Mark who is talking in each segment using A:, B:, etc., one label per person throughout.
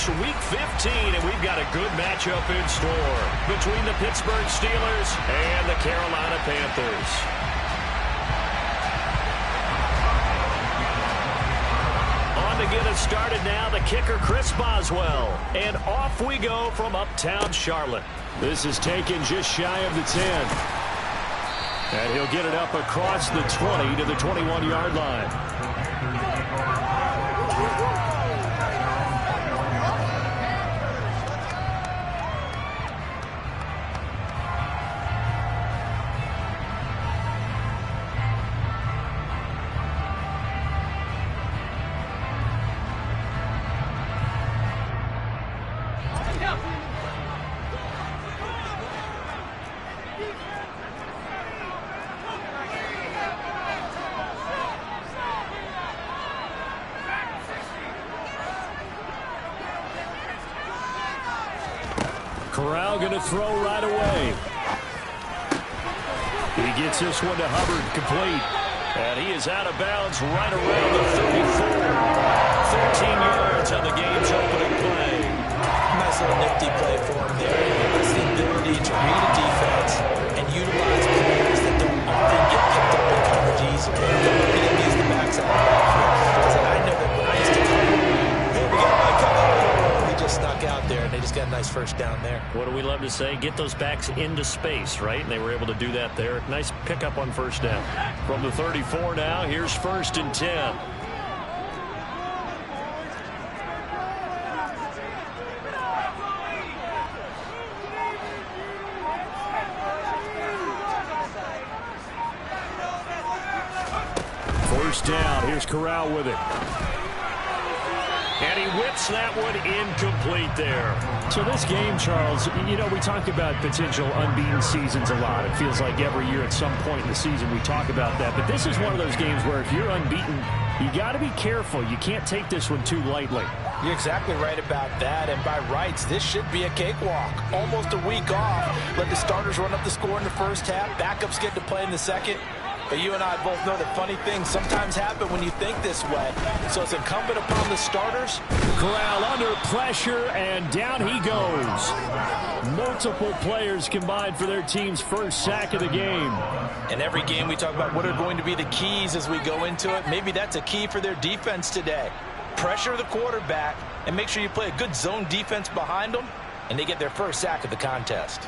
A: March, Week 15, and we've got a good matchup in store between the Pittsburgh Steelers and the Carolina Panthers. On to get us started now, the kicker, Chris Boswell. And off we go from uptown Charlotte. This is taken just shy of the 10. And he'll get it up across the 20 to the 21-yard line. Corral going to throw right away. He gets this one to Hubbard, complete. And he is out of bounds right around the 34. 13 yards on the game's opening play.
B: Nice little nifty play for him there. That's the ability to read a defense and utilize players that don't often get picked up in coverage easily. Don't look at him as the backs out of the backfield. Because I know that when I used to cover, hey, we got Mike coming. He just snuck out there, and they just got a nice first down there.
A: What do we love to say? Get those backs into space, right? And they were able to do that there. Nice pickup on first down. From the 34 now, here's 1st and 10. First down, here's Corral with it. And he whips that one incomplete there. So this game, Charles, you know, we talk about potential unbeaten seasons a lot. It feels like every year at some point in the season we talk about that. But this is one of those games where if you're unbeaten, you got to be careful. You can't take this one too lightly.
B: You're exactly right about that. And by rights, this should be a cakewalk. Almost a week off. Let the starters run up the score in the first half. Backups get to play in the second. But you and I both know that funny things sometimes happen when you think this way. So it's incumbent upon the starters.
A: Corral under pressure, and down he goes. Multiple players combined for their team's first sack of the game.
B: In every game we talk about what are going to be the keys as we go into it. Maybe that's a key for their defense today. Pressure the quarterback and make sure you play a good zone defense behind them, and they get their first sack of the contest.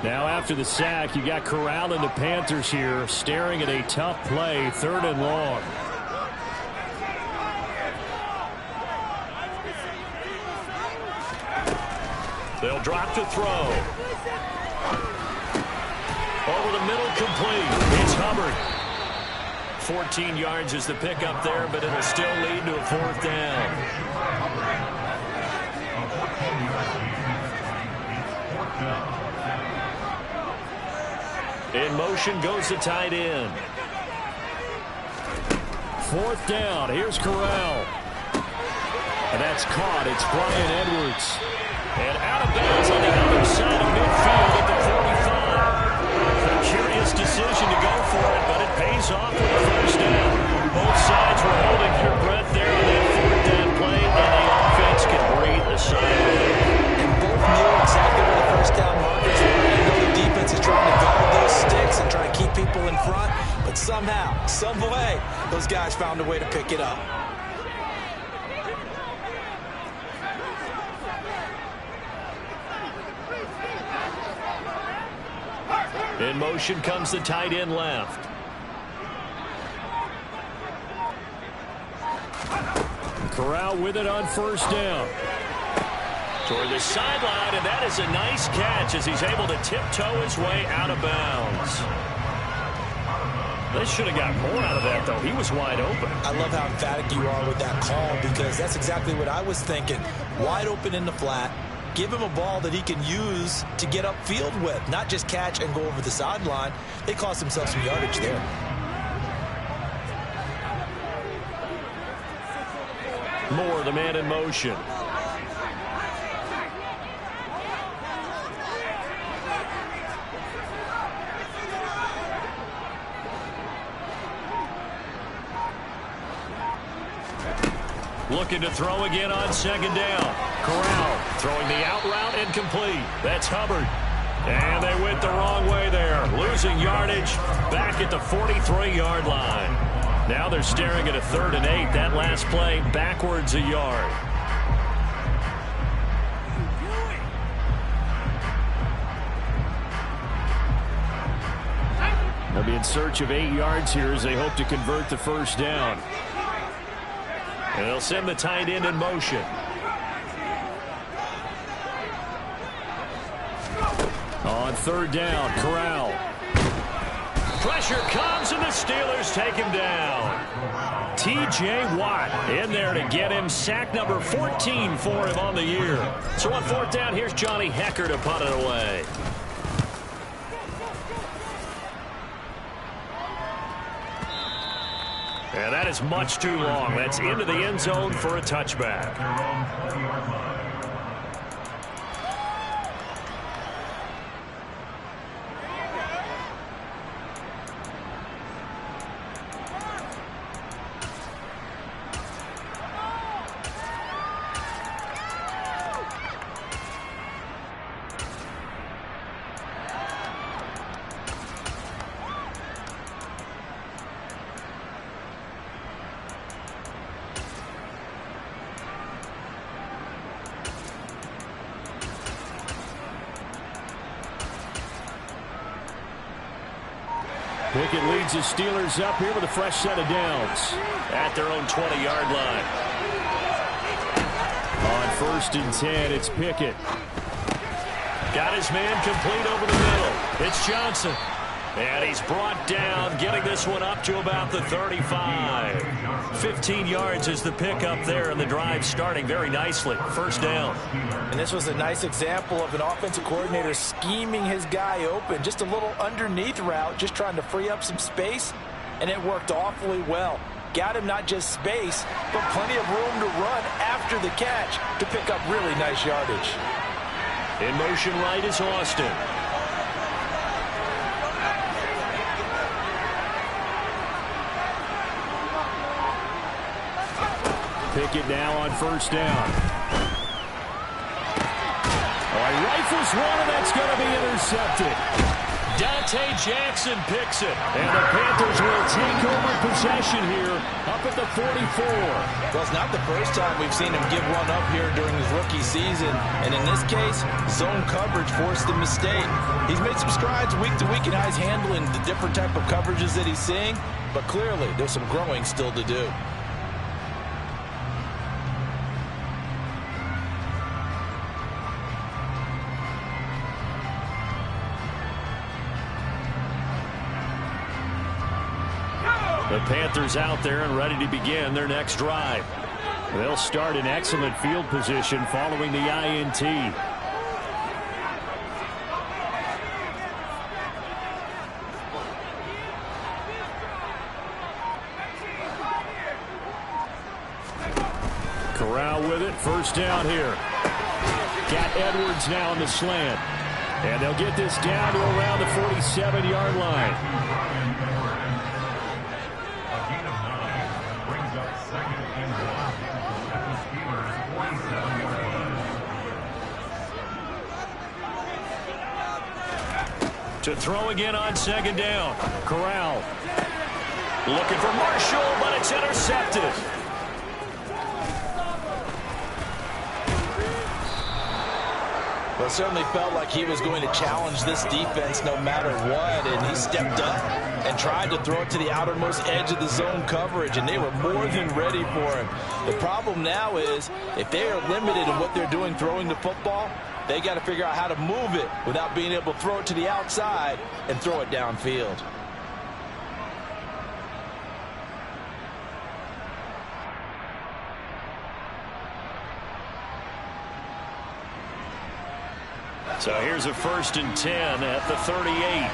A: Now after the sack, you got Corral and the Panthers here staring at a tough play, 3rd and long. They'll drop to throw. Over the middle, complete. It's Hubbard. 14 yards is the pickup there, but it'll still lead to a 4th down. In motion goes the tight end. 4th down. Here's Corral. And that's caught. It's Bryan Edwards. And out of bounds on the other side of midfield at the 45. A curious decision to go for it, but it pays off with a first down. Both sides were holding their breath there on that 4th down play, and the offense can breathe a sigh of relief.
B: And both knew exactly where the first down markers were. I know the defense is trying to guard those sticks and try to keep people in front, but somehow, some way, those guys found a way to pick it up.
A: In motion comes the tight end left. Corral with it on first down. Toward the sideline, and that is a nice catch as he's able to tiptoe his way out of bounds. They should have got more out of that, though. He was wide open.
B: I love how emphatic you are with that call, because that's exactly what I was thinking. Wide open in the flat. Give him a ball that he can use to get upfield with, not just catch and go over the sideline. They cost themselves some yardage there.
A: Moore, the man in motion. looking to throw again on second down. Corral throwing the out route incomplete. That's Hubbard. And they went the wrong way there, losing yardage back at the 43-yard line. Now they're staring at a 3rd and 8. That last play backwards a yard. They'll be in search of 8 yards here as they hope to convert the first down. And they'll send the tight end in motion. On 3rd down, Corral. Pressure comes and the Steelers take him down. T.J. Watt in there to get him. Sack number 14 for him on the year. So on 4th down, here's Johnny Hekker to punt it away. And that is much too long. That's into the end zone for a touchback. Pickett leads the Steelers up here with a fresh set of downs at their own 20-yard line. On 1st and 10, it's Pickett. Got his man complete over the middle. It's Johnson. And he's brought down, getting this one up to about the 35. 15 yards is the pickup there, and the drive starting very nicely. First down.
B: And this was a nice example of an offensive coordinator scheming his guy open. Just a little underneath route, just trying to free up some space, and it worked awfully well. Got him not just space, but plenty of room to run after the catch to pick up really nice yardage.
A: In motion right is Austin. Pickett now on 1st down. Rifles one, and that's going to be intercepted. Dante Jackson picks it. And the Panthers will take over possession here up at the 44.
B: Well, it's not the first time we've seen him give one up here during his rookie season. And in this case, zone coverage forced the mistake. He's made some strides week to week in how he's handling the different type of coverages that he's seeing. But clearly, there's some growing still to do.
A: The Panthers out there and ready to begin their next drive. They'll start in excellent field position following the INT. Corral with it. First down here. Got Edwards now in the slant. And they'll get this down to around the 47-yard line. To throw again on second down. Corral looking for Marshall, but it's intercepted.
B: Well, it certainly felt like he was going to challenge this defense no matter what, and he stepped up and tried to throw it to the outermost edge of the zone coverage, and they were more than ready for him. The problem now is if they are limited in what they're doing throwing the football, they got to figure out how to move it without being able to throw it to the outside and throw it downfield.
A: So here's a 1st and 10 at the 38.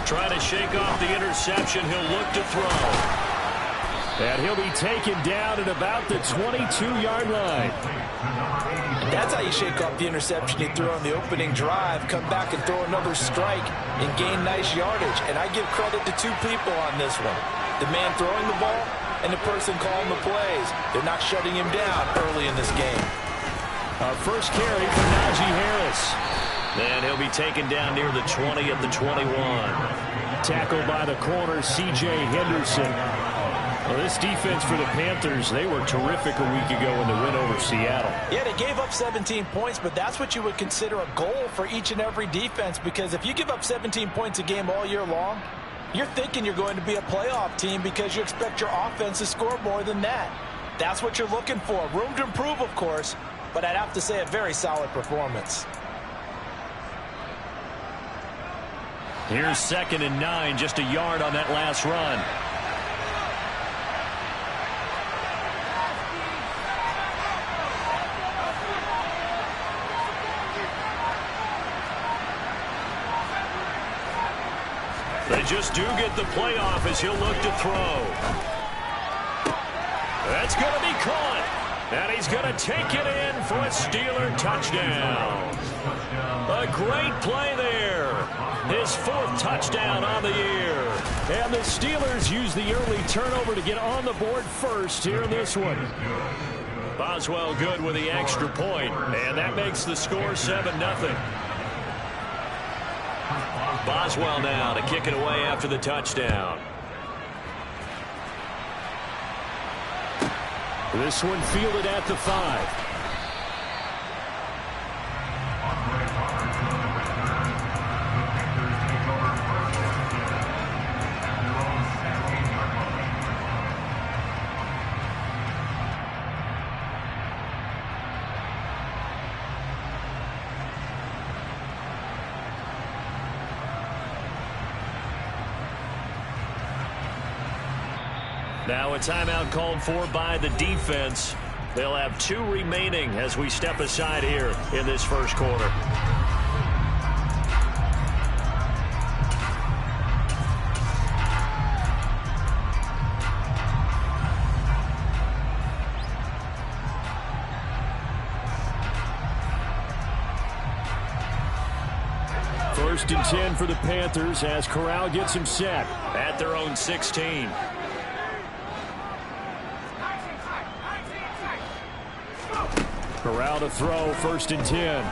A: Trying to shake off the interception. He'll look to throw. And he'll be taken down at about the 22-yard line.
B: That's how you shake off the interception he threw on the opening drive, come back and throw another strike and gain nice yardage. And I give credit to two people on this one. The man throwing the ball and the person calling the plays. They're not shutting him down early in this game.
A: Our first carry for Najee Harris.
C: And he'll be taken down near the 20 at the 21.
A: Tackled by the corner, C.J. Henderson. Well, this defense for the Panthers, they were terrific a week ago in the win over Seattle.
B: Yeah, they gave up 17 points, but that's what you would consider a goal for each and every defense, because if you give up 17 points a game all year long, you're thinking you're going to be a playoff team because you expect your offense to score more than that. That's what you're looking for. Room to improve, of course, but I'd have to say a very solid performance.
A: Here's 2nd and 9, just a yard on that last run.
C: They just do get the playoff as he'll look to throw.
A: That's going to be caught. And he's going to take it in for a Steeler touchdown. A great play there. His 4th touchdown on the year. And the Steelers use the early turnover to get on the board first here in this one.
C: Boswell good with the extra point, and that makes the score 7-0. Boswell now to kick it away after the touchdown.
A: This one fielded at the 5.
C: Now a timeout called for by the defense. They'll have 2 remaining as we step aside here in this first quarter.
A: First and 10 for the Panthers as Corral gets him set
C: at their own 16.
A: Corral to throw, 1st and 10.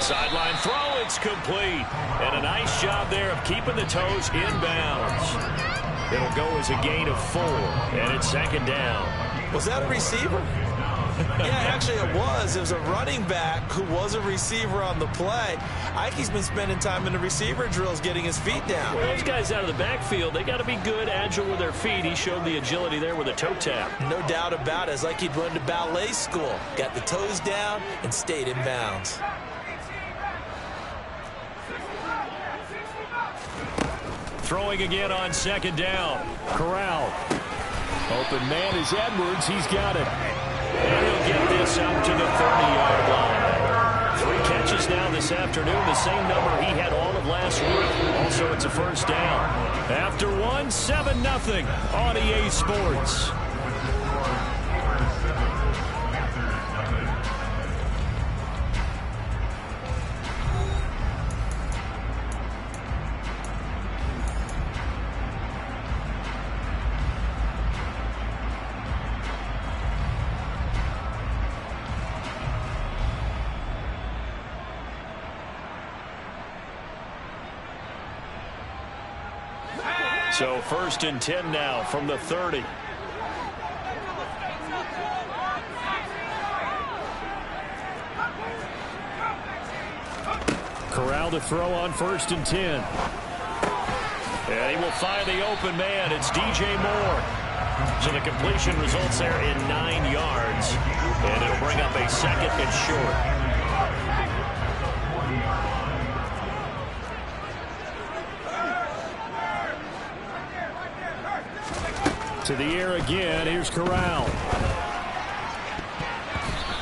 C: Sideline throw, it's complete. And a nice job there of keeping the toes inbounds. It'll go as a gain of 4, and it's 2nd down.
B: Was that a receiver? Yeah, actually it was. It was a running back who was a receiver on the play. Ikey's been spending time in the receiver drills getting his feet down.
C: Well, those guys out of the backfield, they got to be good, agile with their feet. He showed the agility there with a toe tap.
B: No doubt about it. It's like he'd run to ballet school. Got the toes down and stayed in bounds.
A: Throwing again on 2nd down. Corral. Open man is Edwards. He's got it.
C: And he'll get this up to the 30-yard line. 3 catches now this afternoon, the same number he had all of last week. Also, it's a 1st down.
A: After 1, 7-0 on EA Sports.
C: So 1st and 10 now from the 30.
A: Corral to throw on 1st and 10.
C: And he will find the open man. It's DJ Moore. So the completion results there in 9 yards. And it'll bring up a 2nd and short.
A: To the air again. Here's Corral.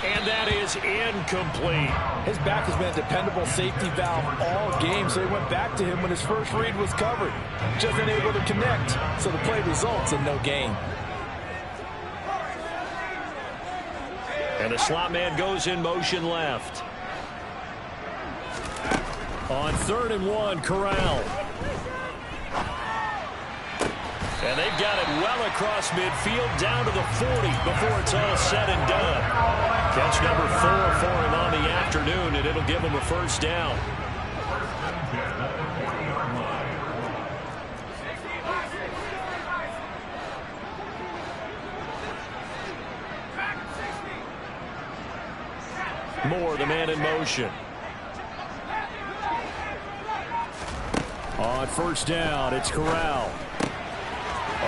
C: And that is incomplete.
D: His back has been a dependable safety valve all game, so they went back to him when his first read was covered. Just unable to connect, so the play results in no gain.
C: And the slot man goes in motion left.
A: On 3rd and 1, Corral.
C: And they've got it well across midfield down to the 40 before it's all said and done. Catch number 4 for him on the afternoon, and it'll give him a first down. Moore, the man in motion.
A: On 1st down, it's Corral.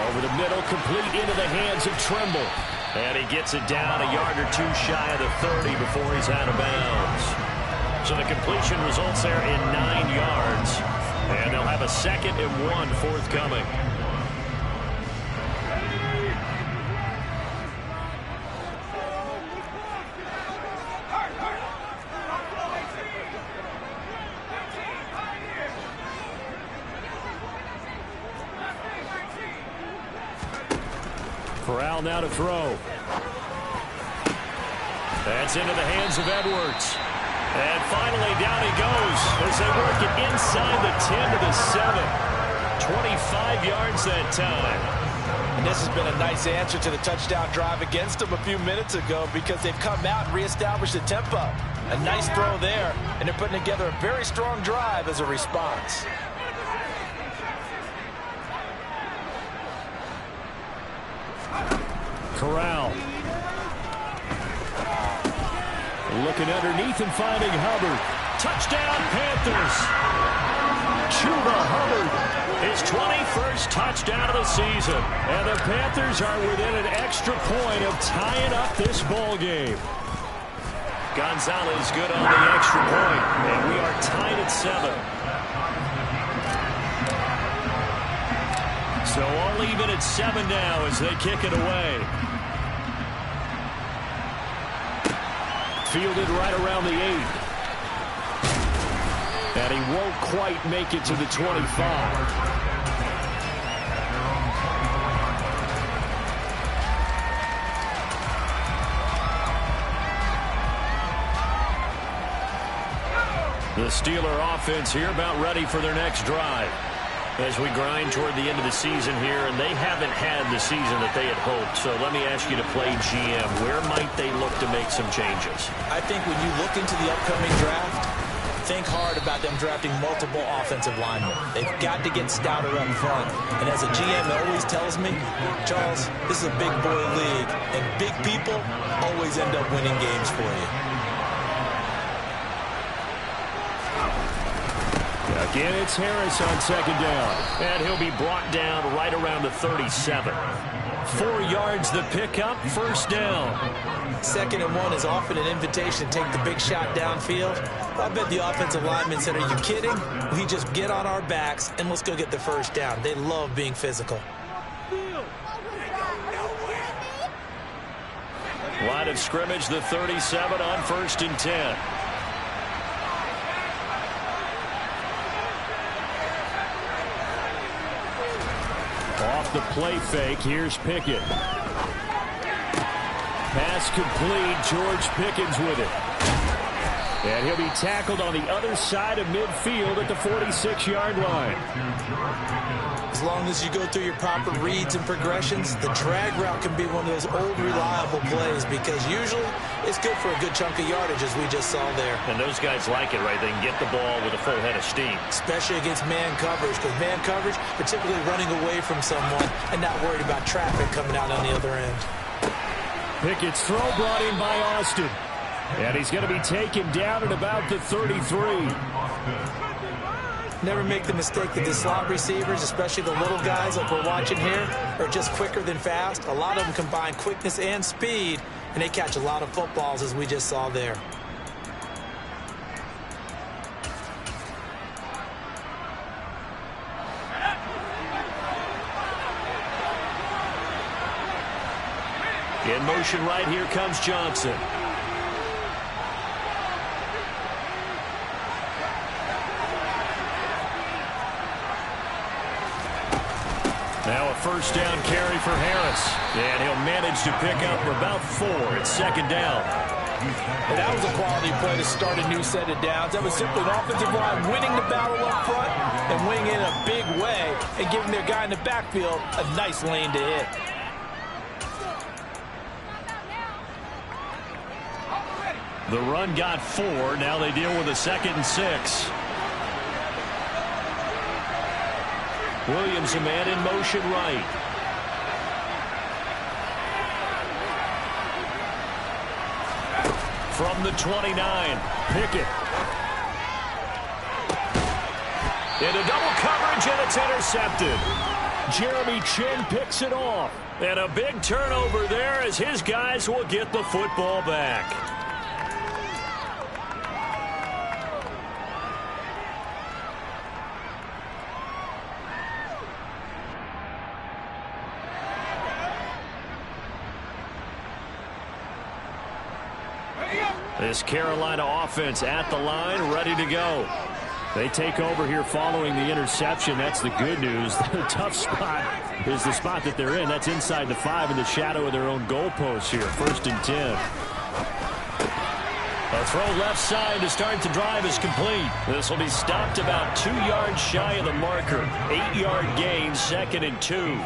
C: Over the middle, complete into the hands of Trimble. And he gets it down a yard or two shy of the 30 before he's out of bounds. So the completion results there in 9 yards. And they'll have a 2nd and 1 forthcoming.
A: Corral now to throw.
C: That's into the hands of Edwards. And finally down he goes as they work it inside the 10 to the 7. 25 yards that time.
D: And this has been a nice answer to the touchdown drive against them a few minutes ago because they've come out and reestablished the tempo. A nice throw there, and they're putting together a very strong drive as a response.
A: Corral. Looking underneath and finding Hubbard.
C: Touchdown, Panthers. Chuba Hubbard, his 21st touchdown of the season.
A: And the Panthers are within an extra point of tying up this ball game.
C: Gonzalez good on the extra point, and we are tied at 7. So all even at 7 now as they kick it away.
A: Fielded right around the 8. And he won't quite make it to the 25.
C: The Steeler offense here about ready for their next drive. As we grind toward the end of the season here, and they haven't had the season that they had hoped. So let me ask you to play GM. Where might they look to make some changes?
B: I think when you look into the upcoming draft, think hard about them drafting multiple offensive linemen. They've got to get stouter up front. And as a GM always tells me, Charles, this is a big boy league, and big people always end up winning games for you.
A: Again, it's Harris on 2nd down.
C: And he'll be brought down right around the 37. 4 yards the pickup, first down.
B: 2nd and 1 is often an invitation to take the big shot downfield. I bet the offensive linemen said, are you kidding? We just get on our backs and let's go get the first down. They love being physical.
C: Line of scrimmage, the 37 on 1st and 10.
A: Off the play fake, here's Pickett. Pass complete, George Pickens with it. And he'll be tackled on the other side of midfield at the 46-yard line.
B: As long as you go through your proper reads and progressions, the drag route can be one of those old reliable plays because usually it's good for a good chunk of yardage as we just saw there.
C: And those guys like it, right? They can get the ball with a full head of steam.
B: Especially against man coverage, because man coverage, particularly running away from someone and not worried about traffic coming out on the other end.
A: Pickett's throw brought in by Austin. And he's going to be taken down at about the 33.
B: Never make the mistake that the slot receivers, especially the little guys like we're watching here, are just quicker than fast. A lot of them combine quickness and speed, and they catch a lot of footballs as we just saw there.
C: In motion right here comes Johnson.
A: Now a first down carry for Harris. And he'll manage to pick up about 4. It's second down.
D: And that was a quality play to start a new set of downs. That was simply an offensive line winning the battle up front and winning in a big way and giving their guy in the backfield a nice lane to hit.
A: The run got 4. Now they deal with a 2nd and 6. Williams, a man in motion right. From the 29, Pickett. Into double coverage, and it's intercepted. Jeremy Chinn picks it off. And a big turnover there as his guys will get the football back. This Carolina offense at the line, ready to go. They take over here following the interception. That's the good news. The tough spot is the spot that they're in. That's inside the 5 in the shadow of their own goalpost here. 1st and 10. A throw left side to start the drive is complete. This will be stopped about 2 yards shy of the marker. 8-yard gain, 2nd and 2.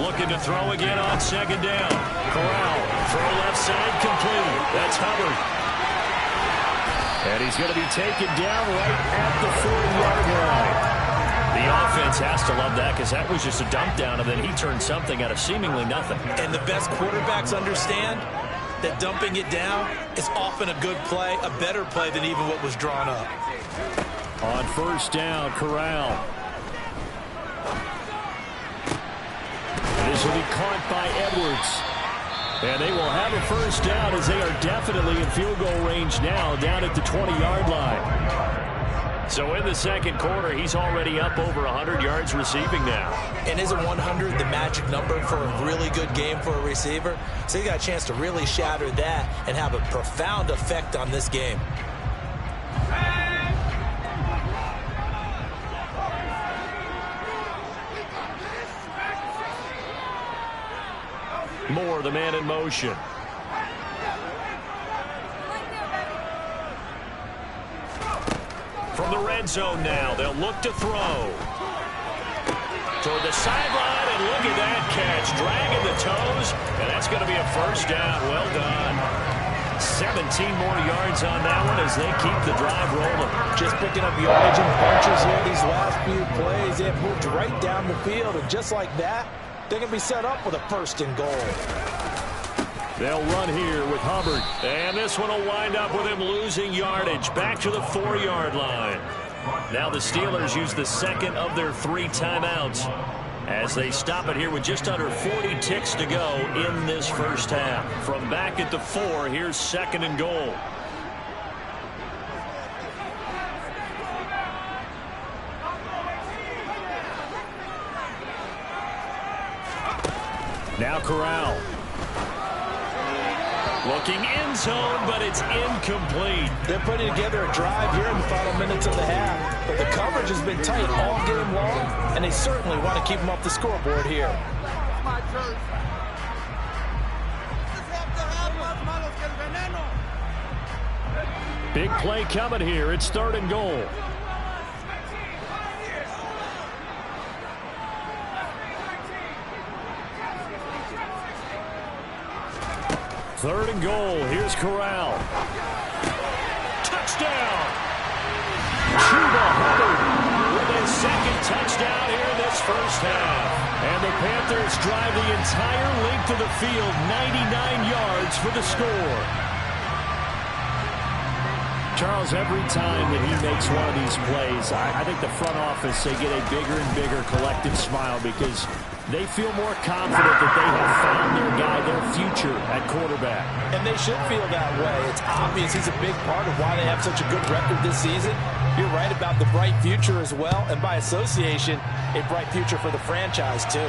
A: Looking to throw again on 2nd down. Corral, throw left side complete. That's Hubbard. And he's going to be taken down right at the 40-yard line. The offense has to love that because that was just a dump down, and then he turned something out of seemingly nothing.
D: And the best quarterbacks understand that dumping it down is often a good play, a better play than even what was drawn up.
A: On 1st down, Corral. This will be caught by Edwards. And they will have a 1st down as they are definitely in field goal range now down at the 20-yard line. So in the 2nd quarter, he's already up over 100 yards receiving now.
D: And isn't 100 the magic number for a really good game for a receiver? So he got a chance to really shatter that and have a profound effect on this game.
A: Moore, the man in motion. From the red zone now, they'll look to throw. Toward the sideline, and look at that catch. Dragging the toes, and that's going to be a 1st down. Well done. 17 more yards on that one as they keep the drive rolling.
D: Just picking up yardage in bunches here these last few plays. They have moved right down the field, and just like that, they're going to be set up with a 1st and goal.
A: They'll run here with Hubbard. And this one will wind up with him losing yardage. Back to the 4-yard line. Now the Steelers use the 2nd of their 3 timeouts as they stop it here with just under 40 ticks to go in this 1st half. From back at the 4, here's 2nd and goal. Now Corral. Looking end zone, but it's incomplete.
D: They're putting together a drive here in the final minutes of the half. But the coverage has been tight all game long, and they certainly want to keep them off the scoreboard here.
A: Big play coming here. It's 3rd and goal. Third and goal. Here's Corral. Touchdown! Chuba Hubbard with his 2nd touchdown here in this 1st half. And the Panthers drive the entire length of the field, 99 yards for the score. Charles, every time that he makes one of these plays, I think the front office, they get a bigger and bigger collective smile because they feel more confident that they have found their guy, their future at quarterback.
D: And they should feel that way. It's obvious he's a big part of why they have such a good record this season. You're right about the bright future as well, and by association, a bright future for the franchise too.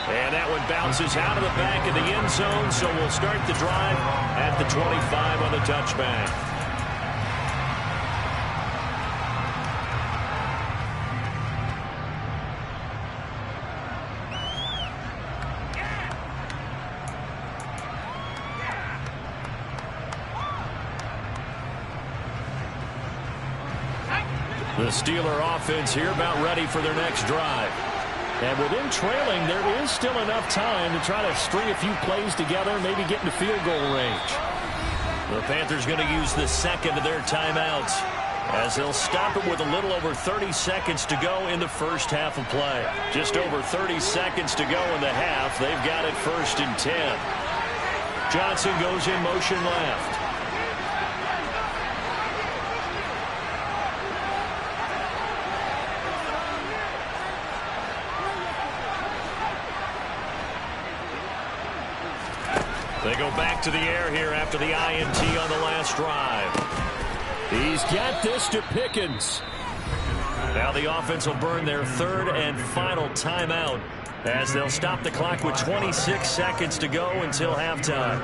A: And that one bounces out of the back of the end zone, so we'll start the drive at the 25 on the touchback.
C: The Steeler offense here about ready for their next drive.
A: And with them trailing, there is still enough time to try to string a few plays together, maybe get into field goal range.
C: The Panthers going to use the second of their timeouts, as they'll stop it with a little over 30 seconds to go in the first half of play. Just over 30 seconds to go in the half. They've got it 1st and 10. Johnson goes in motion left. They go back to the air here after the INT on the last drive.
A: He's got this to Pickens.
C: Now the offense will burn their 3rd and final timeout, as they'll stop the clock with 26 seconds to go until halftime.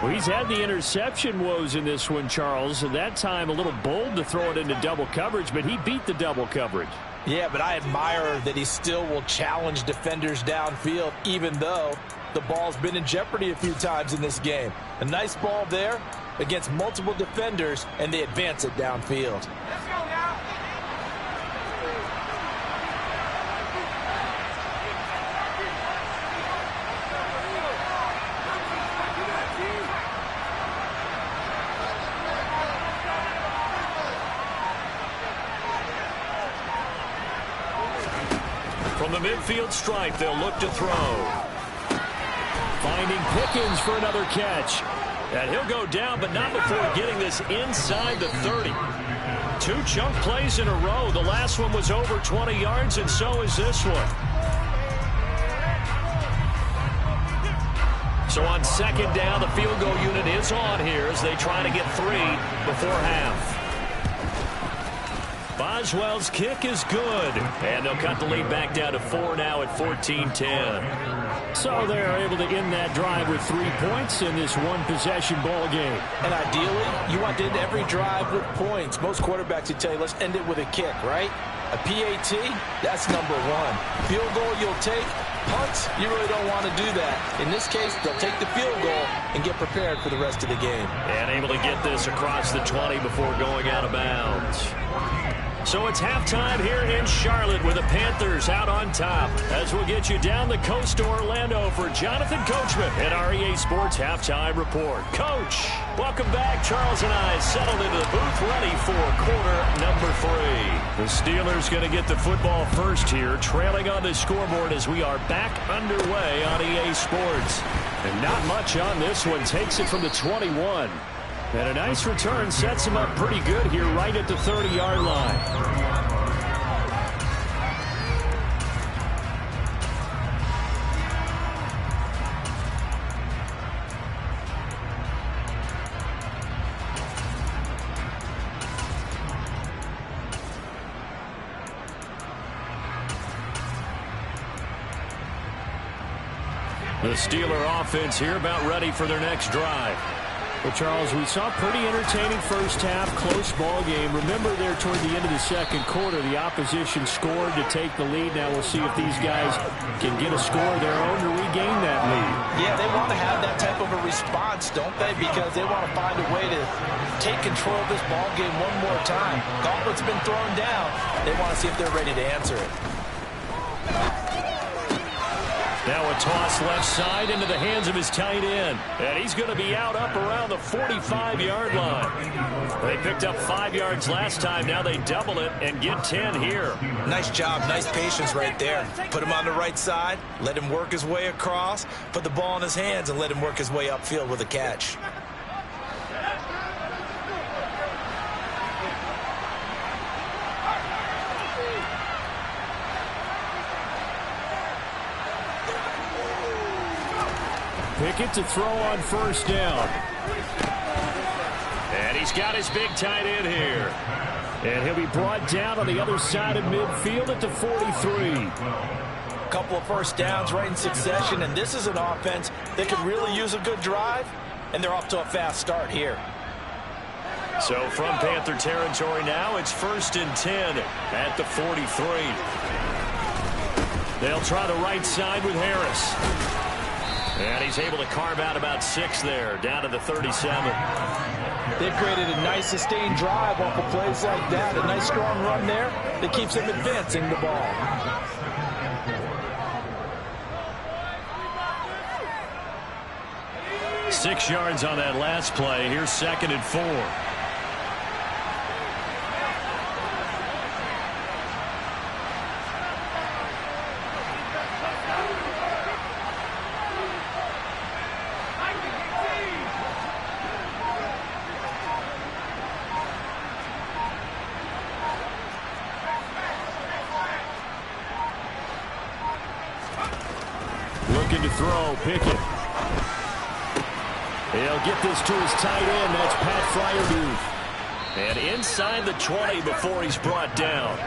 A: Well, he's had the interception woes in this one, Charles, and that time a little bold to throw it into double coverage, but he beat the double coverage.
D: Yeah, but I admire that he still will challenge defenders downfield, even though the ball's been in jeopardy a few times in this game. A nice ball there against multiple defenders, and they advance it downfield.
E: Let's go now.
C: From the midfield stripe, they'll look to throw.
A: Finding Pickens for another catch.
C: And he'll go down, but not before getting this inside the 30. 2 chunk plays in a row. The last one was over 20 yards, and so is this one. So on 2nd down, the field goal unit is on here as they try to get 3 before half. Boswell's kick is good, and they'll cut the lead back down to 4 now at 14-10.
A: So they're able to end that drive with 3 points in this one-possession ball game.
D: And ideally, you want to end every drive with points. Most quarterbacks would tell you, let's end it with a kick, right? A PAT, that's #1. Field goal you'll take. Punts, you really don't want to do that. In this case, they'll take the field goal and get prepared for the rest of the game.
C: And able to get this across the 20 before going out of bounds. So it's halftime here in Charlotte with the Panthers out on top, as we'll get you down the coast to Orlando for Jonathan Coachman at our EA Sports Halftime Report. Coach, welcome back. Charles and I settled into the booth ready for quarter number 3. The Steelers going to get the football first here, trailing on the scoreboard as we are back underway on EA Sports.
A: And not much on this one. Takes it from the 21. And a nice return sets him up pretty good here right at the 30-yard line.
C: The Steeler offense here about ready for their next drive.
A: Well, Charles, we saw a pretty entertaining first half, close ball game. Remember there toward the end of the second quarter, the opposition scored to take the lead. Now we'll see if these guys can get a score of their own to regain that lead.
D: Yeah, they want to have that type of a response, don't they? Because they want to find a way to take control of this ball game one more time. Gauntlet's been thrown down. They want to see if they're ready to answer it.
C: Now a toss left side into the hands of his tight end. And he's going to be out up around the 45-yard line. They picked up 5 yards last time. Now they double it and get 10 here.
D: Nice job. Nice patience right there. Put him on the right side. Let him work his way across. Put the ball in his hands and let him work his way upfield with a catch.
A: Pickett to throw on first down.
C: And he's got his big tight end here.
A: And he'll be brought down on the other side of midfield at the 43.
D: Couple of first downs right in succession, and this is an offense that could really use a good drive, and they're off to a fast start here.
C: So from Panther territory now, it's 1st and 10 at the 43. They'll try the right side with Harris. And he's able to carve out about 6 there, down to the 37.
D: They've created a nice sustained drive off of plays like that. A nice strong run there that keeps them advancing the ball.
C: Six yards on that last play. Here's 2nd and 4. Looking to throw, Pickett. He'll get this to his tight end. That's Pat Freiermuth. And inside the 20 before he's brought down.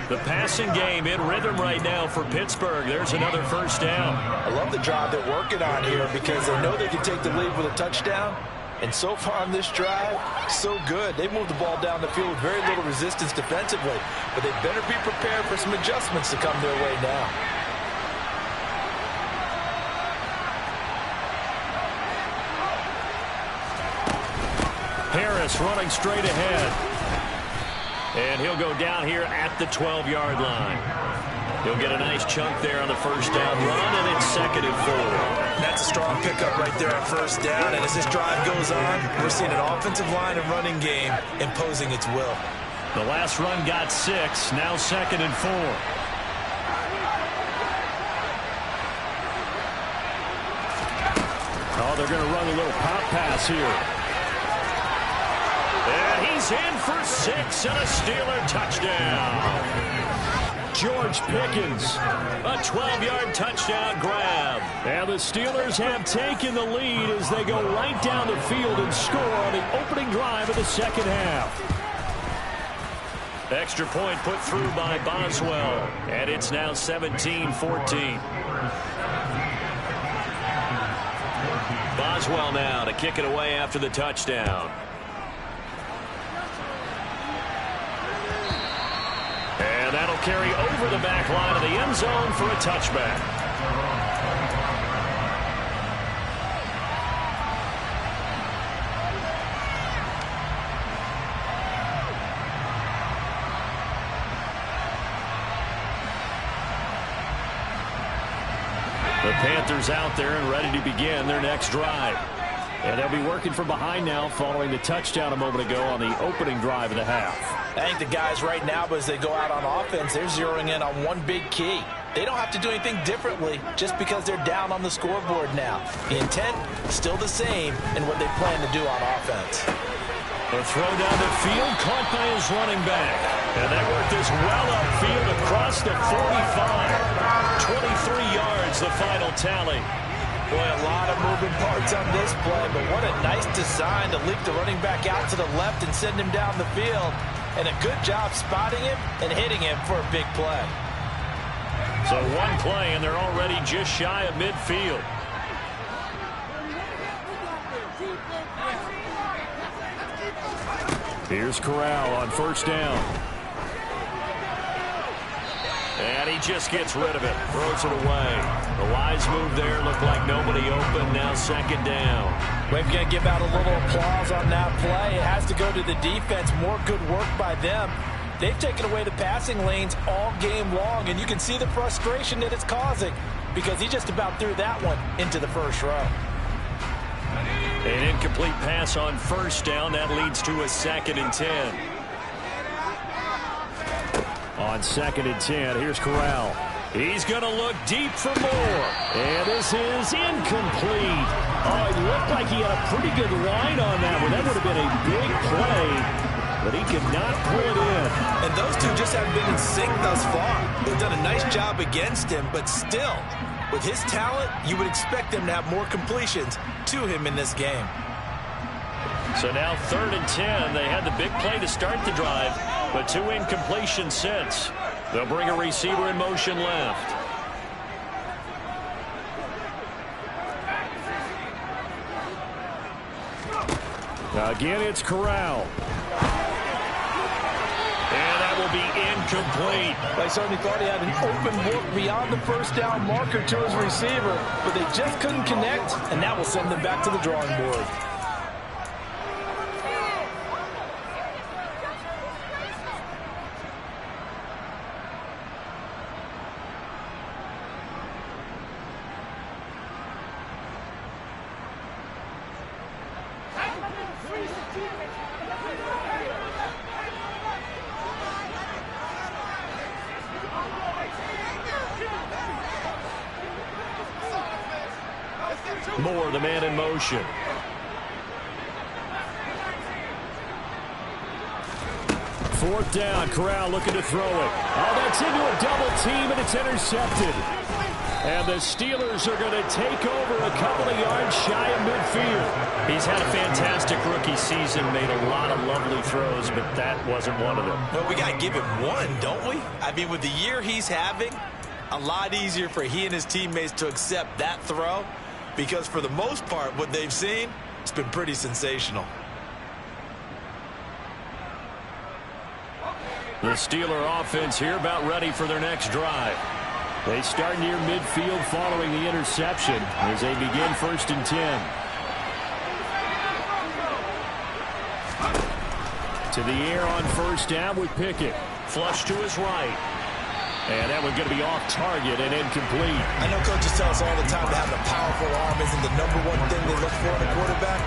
C: The passing game in rhythm right now for Pittsburgh. There's another first down.
D: I love the drive they're working on here because they know they can take the lead with a touchdown. And so far on this drive, so good. They moved the ball down the field with very little resistance defensively. But they better be prepared for some adjustments to come their way now.
C: Harris running straight ahead. And he'll go down here at the 12-yard line. He'll get a nice chunk there on the first down run, and it's 2nd and 4.
D: That's a strong pickup right there on first down. And as this drive goes on, we're seeing an offensive line and running game imposing its will.
C: The last run got 6. Now 2nd and 4. Oh, they're going to run a little pop pass here. And he's in for 6 and a Steeler touchdown. George Pickens, a 12-yard touchdown grab. And the Steelers have taken the lead as they go right down the field and score on the opening drive of the second half. Extra point put through by Boswell. And it's now 17-14. Boswell now to kick it away after the touchdown. And that'll carry over the back line of the end zone for a touchback. The Panthers out there and ready to begin their next drive. And they'll be working from behind now following the touchdown a moment ago on the opening drive of the half.
D: I think the guys right now, but as they go out on offense, they're zeroing in on one big key. They don't have to do anything differently just because they're down on the scoreboard now. The intent, still the same in what they plan to do on offense.
C: A throw down the field, caught by his running back. And they work this well upfield across the 45. 23 yards, the final tally.
D: Boy, a lot of moving parts on this play, but what a nice design to leak the running back out to the left and send him down the field. And a good job spotting him and hitting him for a big play.
C: So one play, and they're already just shy of midfield. Here's Corral on first down. And he just gets rid of it, throws it away. The wise move there, looked like nobody open, now second down.
D: We're going to give out a little applause on that play. It has to go to the defense. More good work by them. They've taken away the passing lanes all game long, and you can see the frustration that it's causing because he just about threw that one into the first row.
C: An incomplete pass on first down. That leads to a 2nd and 10. On 2nd and 10, here's Corral. He's going to look deep for more. And this is incomplete. Oh, it looked like he had a pretty good line on that one. That would have been a big play, but he could not pull it in.
D: And those two just haven't been in sync thus far. They've done a nice job against him, but still, with his talent, you would expect them to have more completions to him in this game.
C: So now 3rd and 10. They had the big play to start the drive, but 2 incompletions since. They'll bring a receiver in motion left. Again, it's Corral. And that will be incomplete.
D: They certainly thought he had an open look beyond the first down marker to his receiver, but they just couldn't connect, and that will send them back to the drawing board.
C: Moore, the man in motion.
A: Fourth down, Corral looking to throw it. Oh, that's into a double team, and it's intercepted. And the Steelers are going to take over a couple of yards shy of midfield.
C: He's had a fantastic rookie season, made a lot of lovely throws, but that wasn't one of them.
B: Well, we got to give him one, don't we? I mean, with the year he's having, a lot easier for he and his teammates to accept that throw, because for the most part, what they've seen, it's been pretty sensational.
C: The Steeler offense here about ready for their next drive.
A: They start near midfield following the interception as they begin 1st and 10. To the air on 1st down with Pickett.
C: Flush to his right.
A: And that one's going to be off target and incomplete.
B: I know coaches tell us all the time that having a powerful arm isn't the #1 thing they look for in a quarterback.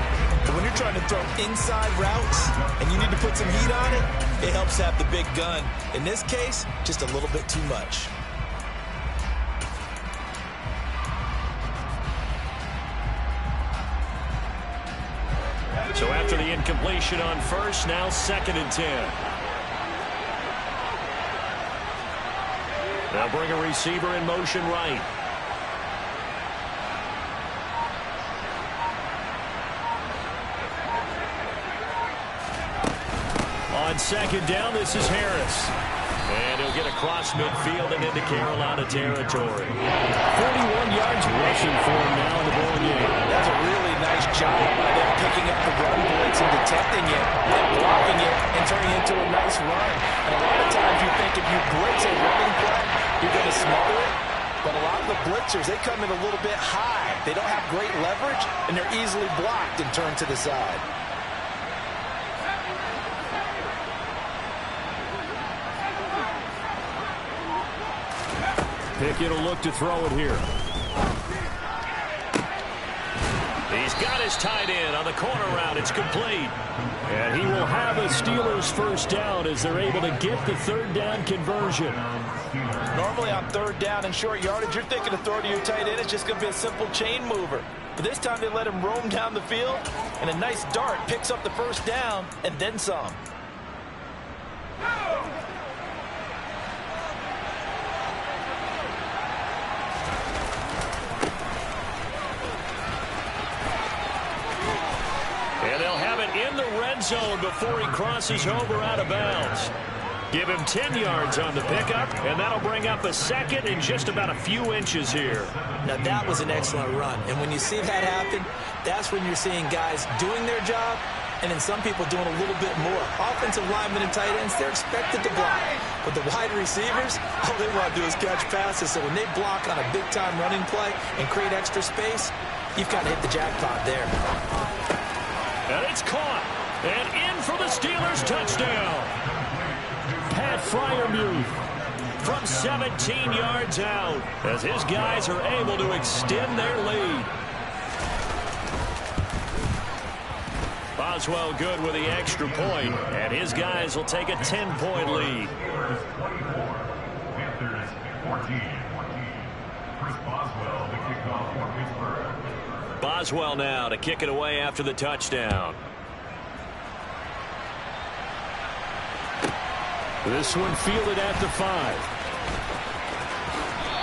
B: But when you're trying to throw inside routes and you need to put some heat on it, it helps have the big gun. In this case, just a little bit too much.
C: So after the incompletion on 1st, now 2nd and 10. They'll bring a receiver in motion right. On 2nd down, this is Harris. And he'll get across midfield and into Carolina territory.
A: 41 yards rushing for him now in the ball game.
B: That's a really nice job by them picking up the run blitz and detecting it, and blocking it, and turning it into a nice run. And a lot of times you think if you blitz a running play, you're going to smother it. But a lot of the blitzers, they come in a little bit high. They don't have great leverage, and they're easily blocked and turned to the side.
A: Pickett will look to throw it here.
C: He's got his tight end on the corner route. It's complete.
A: And he will have a Steelers 1st down as they're able to get the 3rd down conversion.
B: Normally on 3rd down and short yardage, you're thinking of throwing to your tight end. It's just going to be a simple chain mover. But this time they let him roam down the field, and a nice dart picks up the 1st down and then some.
C: And they'll have it in the red zone before he crosses over out of bounds. Give him 10 yards on the pickup, and that'll bring up a 2nd in just about a few inches here.
B: Now that was an excellent run, and when you see that happen, that's when you're seeing guys doing their job, and then some people doing a little bit more. Offensive linemen and tight ends, they're expected to block. But the wide receivers, all they want to do is catch passes. So when they block on a big-time running play and create extra space, you've got to hit the jackpot there.
C: And it's caught. And in for the Steelers touchdown.
A: Pat Freiermuth
C: From 17 yards out as his guys are able to extend their lead. Boswell good with the extra point, and his guys will take a 10-point lead.
E: Panthers 14. Chris Boswell, the kickoff for Pittsburgh.
C: Boswell now to kick it away after the touchdown.
A: This one fielded at the 5.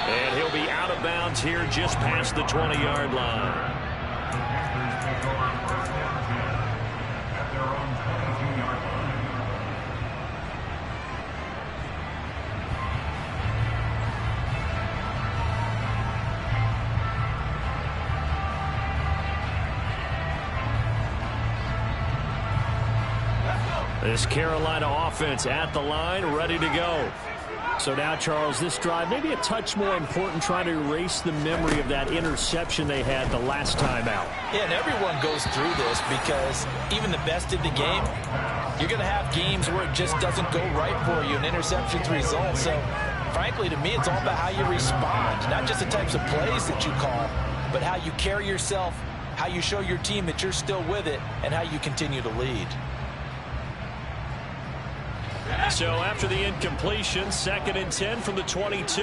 C: And he'll be out of bounds here just past the 20-yard line.
E: Panthers take over first down 10 at their own 22-yard line.
A: This Carolina offense at the line, ready to go. So now, Charles, this drive maybe a touch more important, trying to erase the memory of that interception they had the last time out.
B: Yeah, and everyone goes through this because even the best in the game, you're going to have games where it just doesn't go right for you, and interceptions result. So, frankly, to me, it's all about how you respond, not just the types of plays that you call, but how you carry yourself, how you show your team that you're still with it, and how you continue to lead.
C: So after the incompletion, 2nd and 10 from the 22.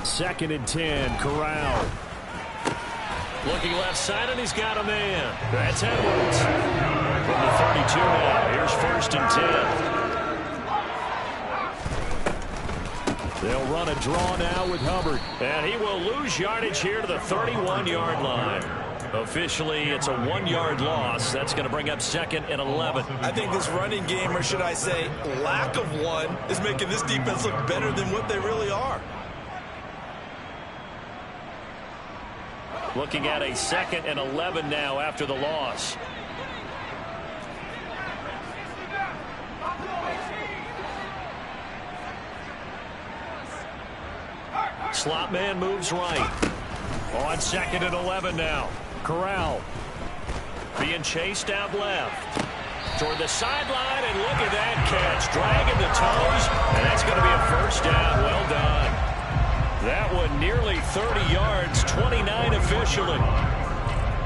A: 2nd and 10, Corral.
C: Looking left side, and he's got a man. That's Edwards. From the 32 now, here's 1st and 10.
A: They'll run a draw now with Hubbard.
C: And he will lose yardage here to the 31-yard line. Officially, it's a 1-yard loss. That's going to bring up 2nd and 11.
D: I think this running game, or should I say lack of one, is making this defense look better than what they really are.
C: Looking at a 2nd and 11 now after the loss. Slot man moves right. On 2nd and 11 now. Corral being chased out left. Toward the sideline, and look at that catch. Dragging the toes, and that's going to be a 1st down. Well done. That one nearly 30 yards, 29 officially.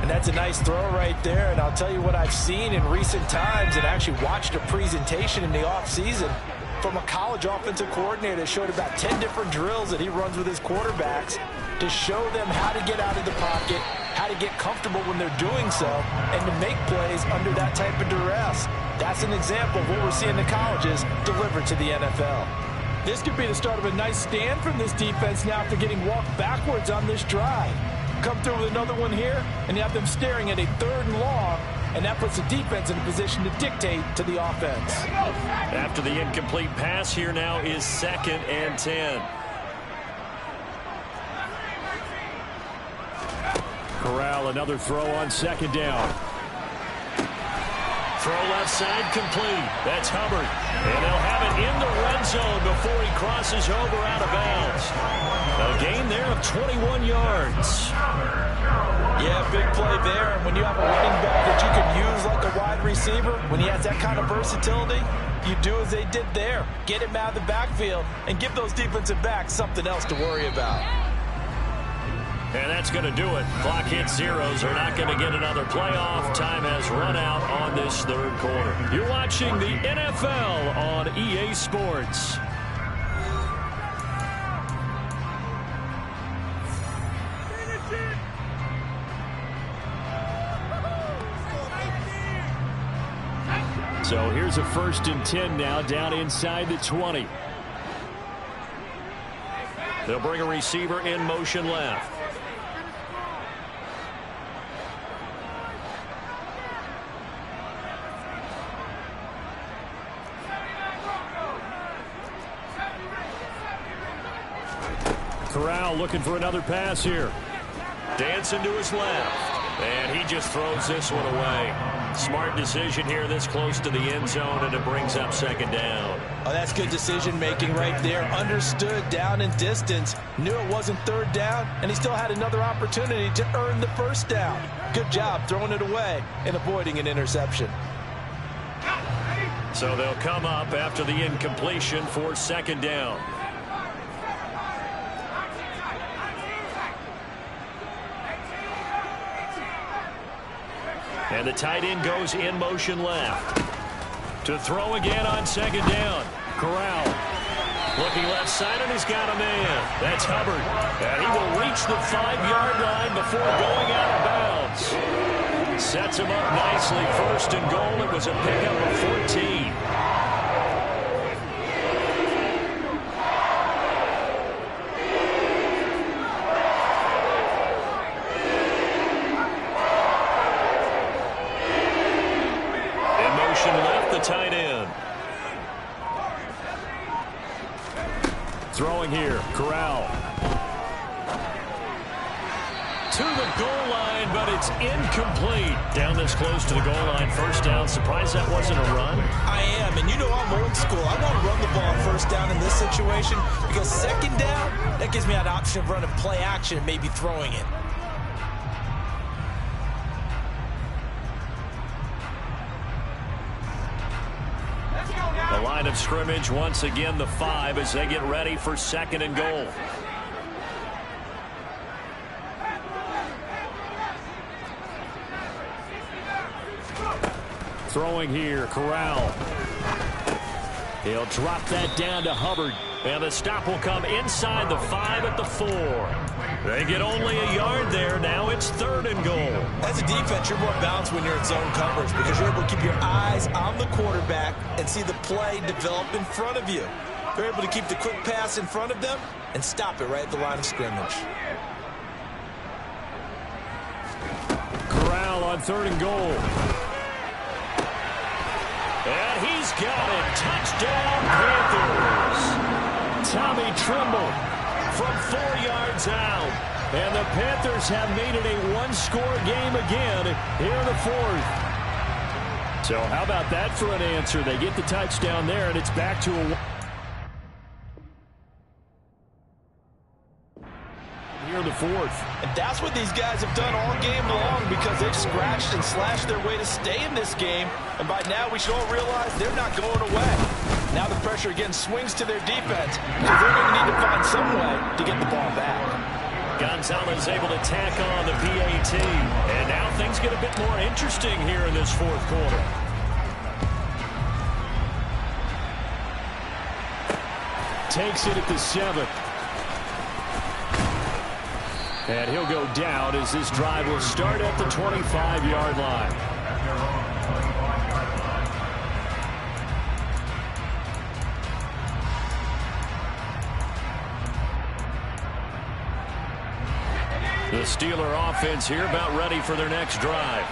D: And that's a nice throw right there. And I'll tell you what I've seen in recent times and actually watched a presentation in the offseason from a college offensive coordinator that showed about 10 different drills that he runs with his quarterbacks to show them how to get out of the pocket, how to get comfortable when they're doing so, and to make plays under that type of duress. That's an example of what we're seeing the colleges deliver to the NFL. This could be the start of a nice stand from this defense now after getting walked backwards on this drive. Come through with another one here, and you have them staring at a 3rd and long, and that puts the defense in a position to dictate to the offense.
C: After the incomplete pass, here now is 2nd and 10.
A: Corral, another throw on 2nd down.
C: Throw left side complete. That's Hubbard. And they'll have it in the red zone before he crosses over out of bounds. A gain there of 21 yards.
D: Yeah, big play there. And when you have a running back that you can use like a wide receiver, when he has that kind of versatility, you do as they did there. Get him out of the backfield and give those defensive backs something else to worry about.
C: And that's going to do it. Clock hits zeros. They're not going to get another playoff. Time has run out on this 3rd quarter. You're watching the NFL on EA Sports.
A: So here's a 1st and 10 now down inside the 20.
C: They'll bring a receiver in motion left.
A: Corral looking for another pass here.
C: Dancing to his left. And he just throws this one away. Smart decision here this close to the end zone, and it brings up 2nd down.
D: Oh, that's good decision-making right there. Understood down and distance. Knew it wasn't 3rd down, and he still had another opportunity to earn the 1st down. Good job throwing it away and avoiding an interception.
C: So they'll come up after the incompletion for 2nd down. And the tight end goes in motion left. To throw again on 2nd down. Corral looking left side, and he's got a man. That's Hubbard. And he will reach the 5-yard line before going out of bounds. Sets him up nicely. 1st and goal. It was a pickup of 14. Tight end.
A: Throwing here, Corral.
C: To the goal line, but it's incomplete. Down this close to the goal line, 1st down. Surprised that wasn't a run?
D: I am, and you know I'm old school. I want to run the ball on 1st down in this situation because 2nd down, that gives me an option of running play action and maybe throwing it.
C: The line of scrimmage once again the 5 as they get ready for 2nd and goal.
A: Throwing here, Corral. He'll drop that down to Hubbard.
C: And the stop will come inside the 5 at the 4. They get only a yard there. Now it's 3rd and goal.
B: As a defense, you're more balanced when you're in zone coverage because you're able to keep your eyes on the quarterback and see the play develop in front of you. You're able to keep the quick pass in front of them and stop it right at the line of scrimmage.
A: Corral on 3rd and goal.
C: And he's got it. Touchdown, Panthers. Tommy Tremble from 4 yards out. And the Panthers have made it a one-score game again here in the 4th.
A: So how about that for an answer? They get the touchdown there, and it's back to a... Here in the 4th.
D: And that's what these guys have done all game long because they've scratched and slashed their way to stay in this game. And by now, we should all realize they're not going away. Now the pressure again swings to their defense, so they're going to need to find some way to get the ball back.
C: Gonzalez able to tack on the PAT. And now things get a bit more interesting here in this 4th quarter.
A: Takes it at the 7th. And he'll go down as this drive will start at the 25-yard line.
C: The Steeler offense here about ready for their next drive.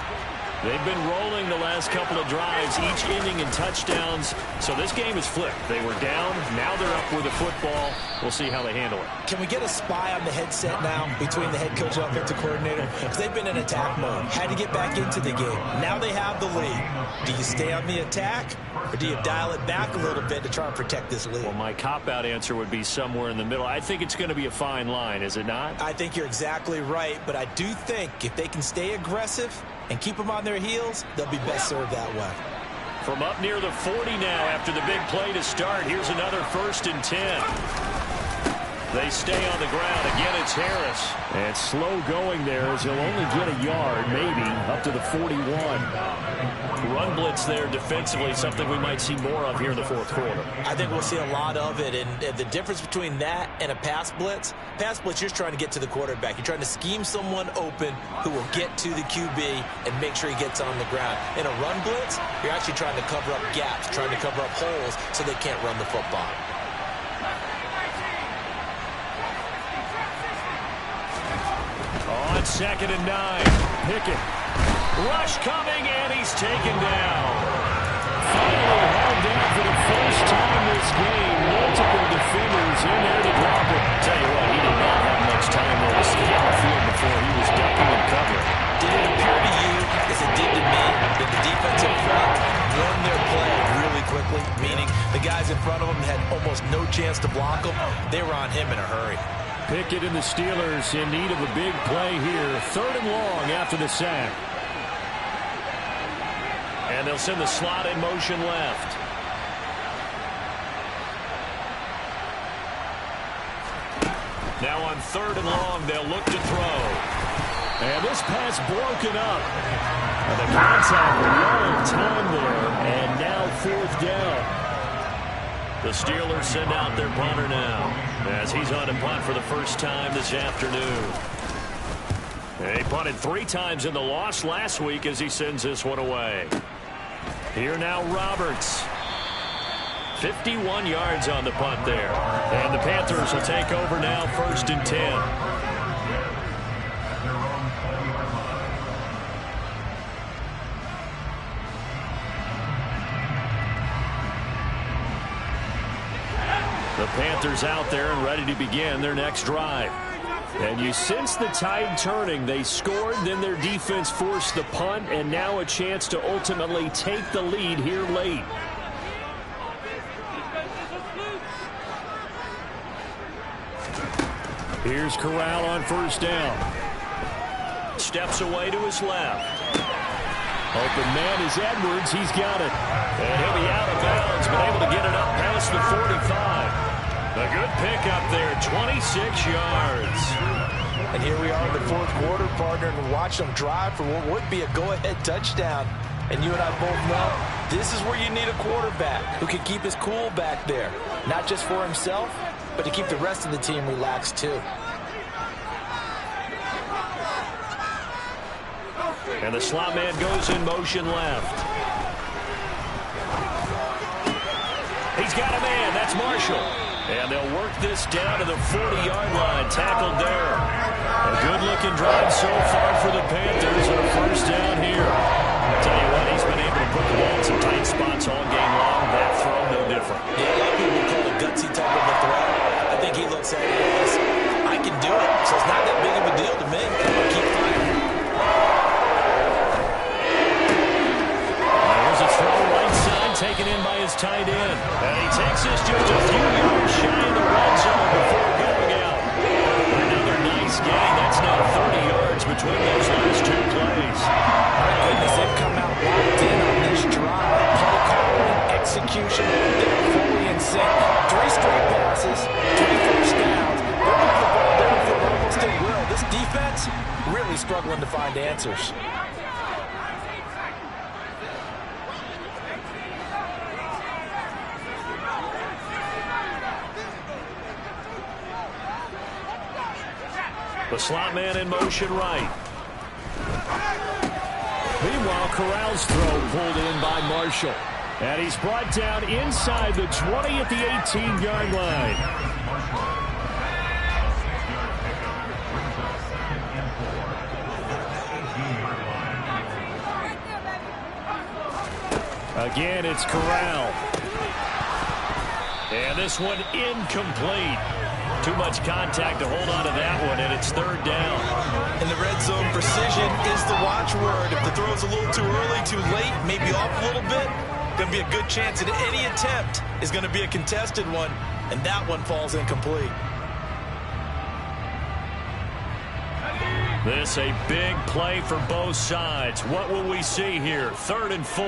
C: They've been rolling the last couple of drives, each ending in touchdowns. So this game is flipped. They were down. Now they're up with the football. We'll see how they handle it.
B: Can we get a spy on the headset now between the head coach and offensive coordinator? Because they've been in attack mode. Had to get back into the game. Now they have the lead. Do you stay on the attack, or do you dial it back a little bit to try and protect this lead?
C: Well, my cop-out answer would be somewhere in the middle. I think it's going to be a fine line, is it not?
B: I think you're exactly right, but I do think if they can stay aggressive and keep them on their heels, they'll be best served that way.
C: From up near the 40 now after the big play to start. Here's another 1st and 10. They stay on the ground. Again, it's Harris.
A: And slow going there as he'll only get a yard, maybe, up to the 41.
C: Run blitz there defensively, something we might see more of here in the 4th quarter.
B: I think we'll see a lot of it, and the difference between that and a pass blitz, you're just trying to get to the quarterback. You're trying to scheme someone open who will get to the QB and make sure he gets on the ground. In a run blitz, you're actually trying to cover up gaps, trying to cover up holes so they can't run the football.
C: On 2nd and 9, Pickett. Rush coming, and he's taken down.
A: Finally held down for the first time this game. Multiple defenders in there to drop it.
C: Tell you what, he did not have much time there to stay on the field before he was ducking and covering.
B: Did it appear to you, as it did to me, that the defensive front won their play really quickly? Meaning the guys in front of them had almost no chance to block them. They were on him in a hurry.
A: Pickett and the Steelers in need of a big play here. 3rd and long after the sack.
C: And they'll send the slot in motion left. Now on 3rd and long, they'll look to throw.
A: And this pass broken up. And the contact a long time there. And now 4th down.
C: The Steelers send out their punter now as he's on to punt for the first time this afternoon. They punted 3 times in the loss last week as he sends this one away. Here now Roberts. 51 yards on the punt there. And the Panthers will take over now 1st and 10. The Panthers out there and ready to begin their next drive. And you sense the tide turning. They scored, then their defense forced the punt, and now a chance to ultimately take the lead here late.
A: Here's Corral on 1st down.
C: Steps away to his left.
A: Open man is Edwards. He's got it.
C: And he'll be out of bounds, but able to get it up past the 45. A good pickup there, 26 yards.
B: And here we are in the 4th quarter, partner, and watch them drive for what would be a go-ahead touchdown. And you and I both know this is where you need a quarterback who can keep his cool back there. not just for himself, but to keep the rest of the team relaxed too.
C: And the slot man goes in motion left. He's got a man. That's Marshall. And they'll work this down to the 40-yard line. Tackled there. A good-looking drive so far for the Panthers and a first down here. I tell you what, he's been able to put the ball in some tight spots all game long. That throw, no different.
B: Yeah, a lot of people call it a gutsy type of a throw. I think he looks at it as, I can do it, so it's not that big of a deal to me. I'm going to keep fighting.
C: There's a throw right side, taken in by his tight end. And he takes this just a few yards shy of the red zone before going out. Another nice gain. That's now 30 yards between those last two plays.
B: My goodness, they've come out locked in on this drive. Play calling, execution, they're fully in sync. 3 straight passes, 3 first downs. They're moving the ball downfield almost at will. This defense really struggling to find answers.
C: The slot man in motion right.
A: Meanwhile, Corral's throw pulled in by Marshall. And he's brought down inside the 20 at the 18-yard line. Again, it's Corral.
C: And this one incomplete. Too much contact to hold on to that one, and it's third down.
B: In the red zone, precision is the watchword. If the throw's a little too early, too late, maybe off a little bit, going to be a good chance that any attempt is going to be a contested one, and that one falls incomplete.
C: This a big play for both sides. What will we see here? 3rd and 4.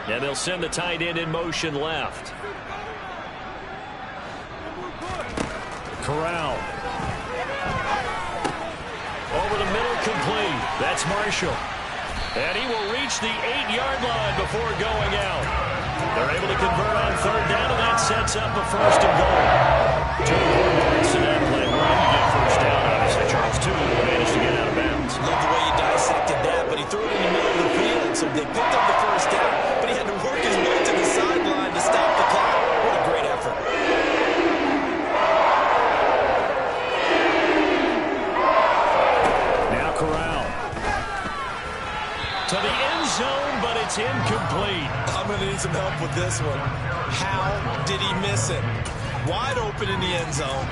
C: And they'll send the tight end in motion left.
A: Corral.
C: Over the middle, complete. That's Marshall. And he will reach the 8-yard line before going out. They're able to convert on 3rd down, and that sets up a 1st and goal. 2 more points to that play. Where did you get 1st down, obviously, Charles? 2 managed to get out of bounds.
B: Love the way you dissected that, but he threw it in the middle of the field, so they picked up the 1st down, but he had to work his way to the sideline to stop the clock. What a great effort.
A: Now Corral.
C: To the end zone, but it's incomplete.
B: I'm going to need some help with this one. How did he miss it? Wide open in the end zone.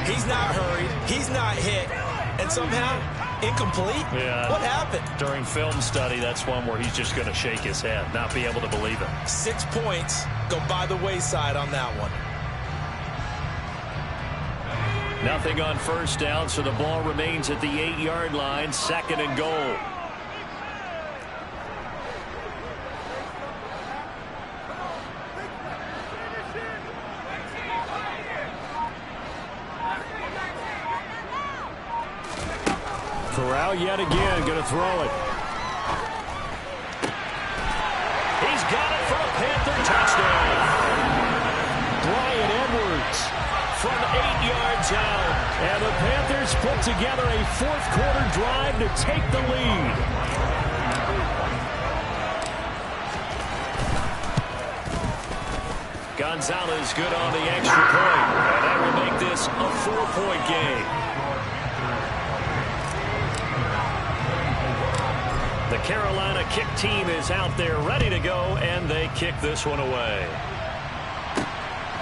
B: He's not hurried. He's not hit. And somehow, incomplete?
C: Yeah.
B: What happened?
C: During film study, that's one where he's just going to shake his head, not be able to believe it.
B: 6 points go by the wayside on that one.
C: Nothing on 1st down, so the ball remains at the 8-yard line, 2nd and goal.
A: Corral yet again going to throw it.
C: He's got it for a Panther touchdown.
A: Bryan Edwards from 8 yards out. And the Panthers put together a 4th-quarter drive to take the lead.
C: Gonzalez good on the extra point. And that will make this a 4-point game. The Carolina kick team is out there ready to go, and they kick this one away.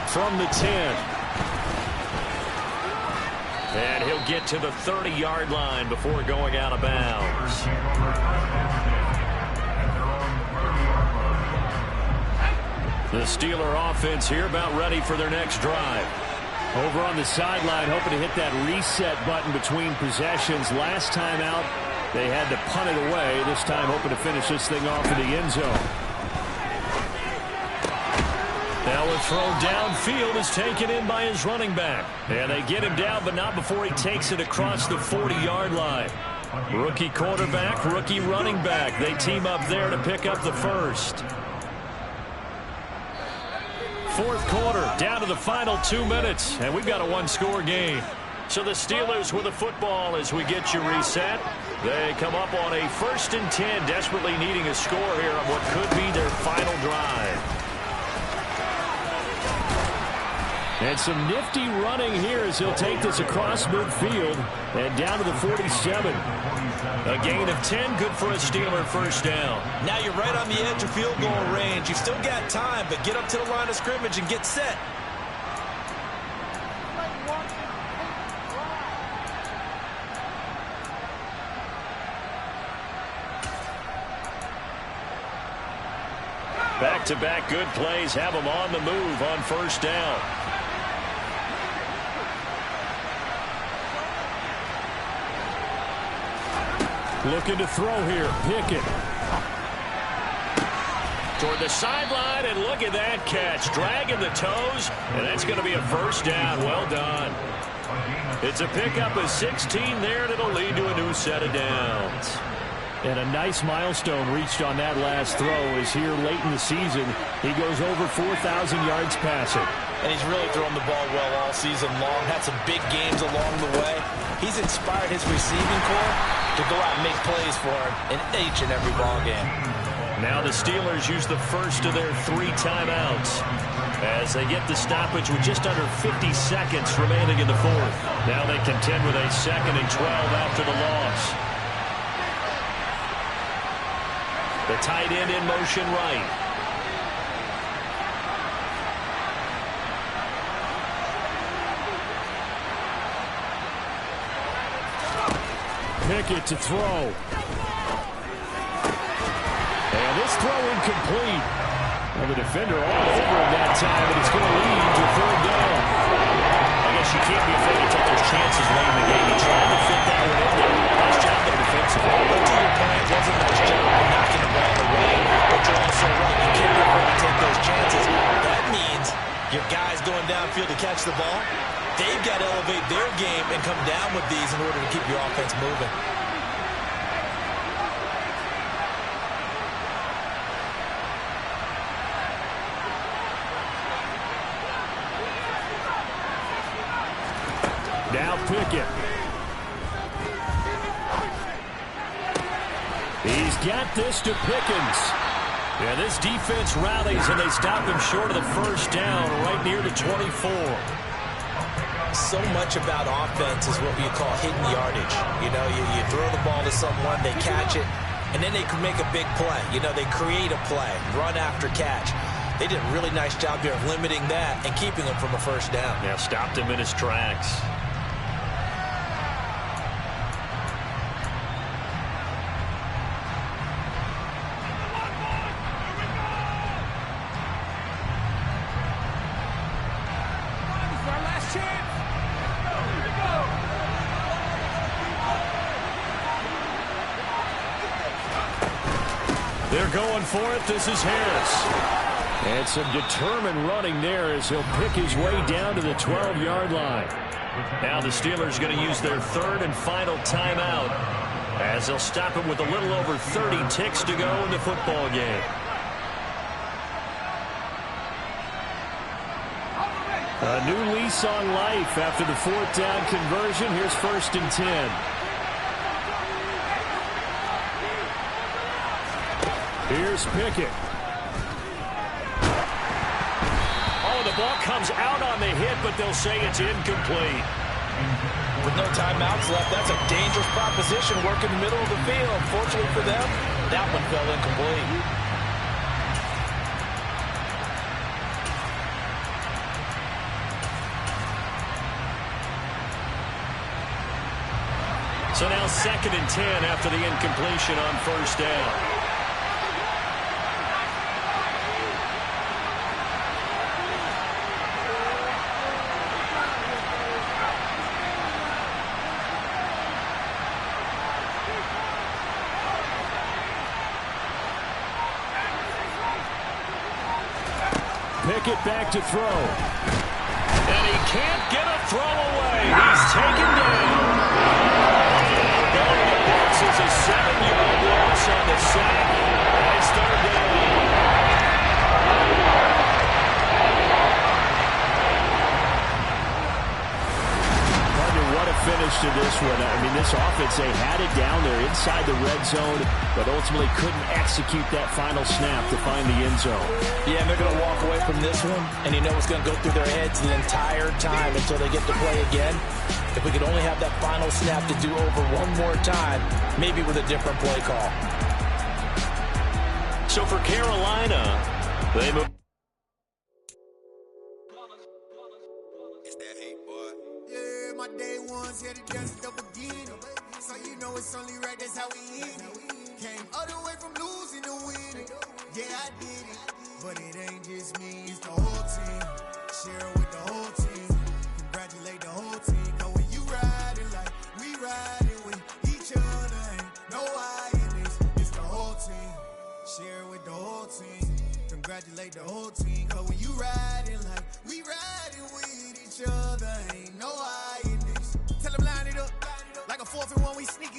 A: From the 10.
C: And he'll get to the 30-yard line before going out of bounds. The Steeler offense here about ready for their next drive.
A: Over on the sideline, hoping to hit that reset button between possessions. Last time out, they had to punt it away. This time hoping to finish this thing off in the end zone.
C: Now a throw downfield is taken in by his running back. And they get him down, but not before he takes it across the 40-yard line.
A: Rookie quarterback, rookie running back. They team up there to pick up the first. Fourth quarter, down to the final 2 minutes, and we've got a one-score game. So the Steelers with the football as we get you reset. They come up on a 1st and 10, desperately needing a score here on what could be their final drive. And some nifty running here as he'll take this across midfield and down to the 47. A gain of 10, good for a Steeler first down.
D: Now you're right on the edge of field goal range. You've still got time, but get up to the line of scrimmage and get set.
A: Back-to-back good plays have them on the move on first down. Looking to throw here. Pickett. Toward the sideline, and look at that catch. Dragging the toes, and that's going to be a first down. Well done. It's a pickup of 16 there, and it'll lead to a new set of downs. And a nice milestone reached on that last throw as here late in the season, he goes over 4,000 yards passing.
D: And he's really thrown the ball well all season long. Had some big games along the way. He's inspired his receiving corps to go out and make plays for him in each and every ball game.
A: Now the Steelers use the first of their 3 timeouts as they get the stoppage with just under 50 seconds remaining in the fourth. Now they contend with a 2nd and 12 after the loss. The tight end in motion right. Pickett to throw. And this throw incomplete. Well, the defender all over him that time, but it's going to lead to 3rd down. I guess you can't be afraid to take those chances late in the game. He tried to fit that one in there. Nice job there defensively.
D: But to your point, it was a nice job of knocking the ball away. But you're also right. You can't be afraid to take those chances. That means your guys going downfield to catch the ball, they've got to elevate their game and come down with these in order to keep your offense moving.
A: Now Pickett. He's got this to Pickens. Yeah, this defense rallies and they stop him short of the first down right near the 24.
D: So much about offense is what we call hidden yardage. You know, you throw the ball to someone, they catch it, and then they can make a big play. You know, they create a play, run after catch. They did a really nice job here of limiting that and keeping him from a first down.
A: Yeah, stopped him in his tracks. They're going for it. This is Harris. And some determined running there as he'll pick his way down to the 12-yard line. Now the Steelers going to use their 3rd and final timeout as they'll stop him with a little over 30 ticks to go in the football game. A new lease on life after the 4th down conversion. Here's 1st and 10. Here's Pickett. Oh, the ball comes out on the hit, but they'll say it's incomplete.
D: With no timeouts left, that's a dangerous proposition. Work in the middle of the field. Fortunately for them, that one fell incomplete.
A: So now 2nd and 10 after the incompletion on first down. Pickett back to throw. And he can't get a throw away. He's taken down. Going to the
C: 7-yard loss on the sack. And it's third down. What a finish to this one. I mean, this offense, they had it down there inside the red zone, but ultimately couldn't execute that final snap to find the end zone.
D: Yeah, and they're going to walk away from this one, and you know it's going to go through their heads the entire time until they get to play again. If we could only have that final snap to do over one more time, maybe with a different play call.
C: So for Carolina, they move.
F: My day ones here to dust up again. So you know it's only right, that's how we end it. Came all the way from losing to winning. Yeah, I did it. But it ain't just me, it's the whole team. Share it with the whole team. Congratulate the whole team. Cause when you riding like we riding with each other, ain't no I in this. It's the whole team. Share it with the whole team. Congratulate the whole team. Cause when you riding like we riding with each other, ain't no I. Tell them line it up, like a 4th and 1, we sneak